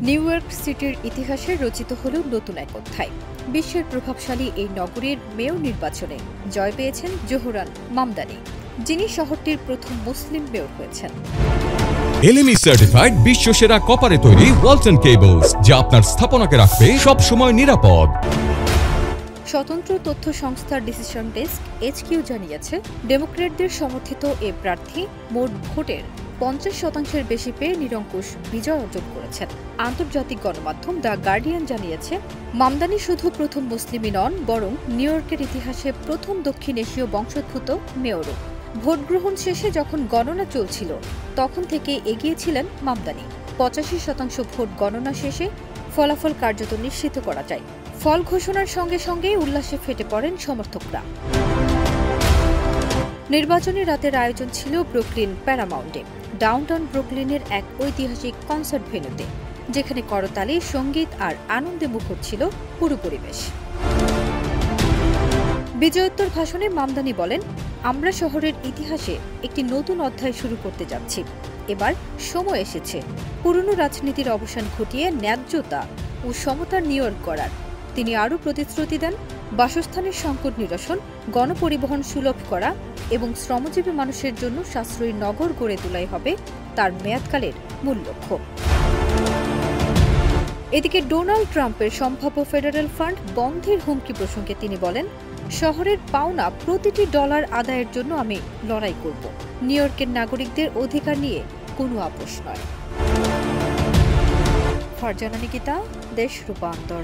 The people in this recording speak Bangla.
নিউ ইয়র্ক সিটির ইতিহাসে রচিত হল নতুন এক অধ্যায়। বিশ্বের প্রভাবশালী এই নগরীর মেয়র নির্বাচনে জয় পেয়েছেন জোহরান মামদানি, যিনি শহরটির প্রথম মুসলিম মেয়র হয়েছেন। LME সার্টিফাইড বিশ্বসেরা কপারে তৈরি ওয়ালটন কেবলস, যা আপনার স্থাপনাকে রাখবে সব সময় নিরাপদ। স্বতন্ত্র তথ্য সংস্থার ডিসিশন ডেস্ক HQ জানিয়েছে, ডেমোক্র্যাটদের সমর্থিত এ প্রার্থী মোট ভোটের 50% বেশি পেয়ে নিরঙ্কুশ বিজয় অর্জন করেছেন। আন্তর্জাতিক গণমাধ্যম দ্য গার্ডিয়ান জানিয়েছে, মামদানি শুধু প্রথম মুসলিমই নন, বরং নিউ ইয়র্কের ইতিহাসে প্রথম দক্ষিণ এশীয় বংশোদ্ভূত মেয়রও। ভোট গ্রহণ শেষে যখন গণনা চলছিল, তখন থেকে এগিয়েছিলেন মামদানি। 85% ভোট গণনা শেষে ফলাফল কার্যত নিশ্চিত করা যায়। ফল ঘোষণার সঙ্গে সঙ্গে উল্লাসে ফেটে পড়েন সমর্থকরা। নির্বাচনী রাতের আয়োজন ছিল ব্রুকলিন প্যারামাউন্টে, ডাউনটাউন ব্রুকলিনের এক ঐতিহাসিক কনসার্ট ভেন্যুতে, যেখানে করতালি, সঙ্গীত আর আনন্দে মুখর ছিল পুরো পরিবেশ। বিজয়োত্তর ভাষণে মামদানি বলেন, আমরা শহরের ইতিহাসে একটি নতুন অধ্যায় শুরু করতে যাচ্ছি। এবার সময় এসেছে পুরনো রাজনীতির অবসান ঘটিয়ে ন্যায্যতা ও সমতার নিউ ইয়র্ক করার। তিনি আরও প্রতিশ্রুতি দেন, বাসস্থানের সংকট নিরসন, গণপরিবহন সুলভ করা এবং শ্রমজীবী মানুষের জন্য সাশ্রয়ী নগর গড়ে তোলাই হবে তার মেয়াদকালের মূল লক্ষ্য। এদিকে ডোনাল্ড ট্রাম্পের সম্ভাব্য ফেডারেল ফান্ড বন্ধের হুমকি প্রসঙ্গে তিনি বলেন, শহরের পাওনা প্রতিটি ডলার আদায়ের জন্য আমি লড়াই করব। নিউ ইয়র্কের নাগরিকদের অধিকার নিয়ে কোনো আপোষ নয়। ফারজানা নিকিতা, দেশ রূপান্তর।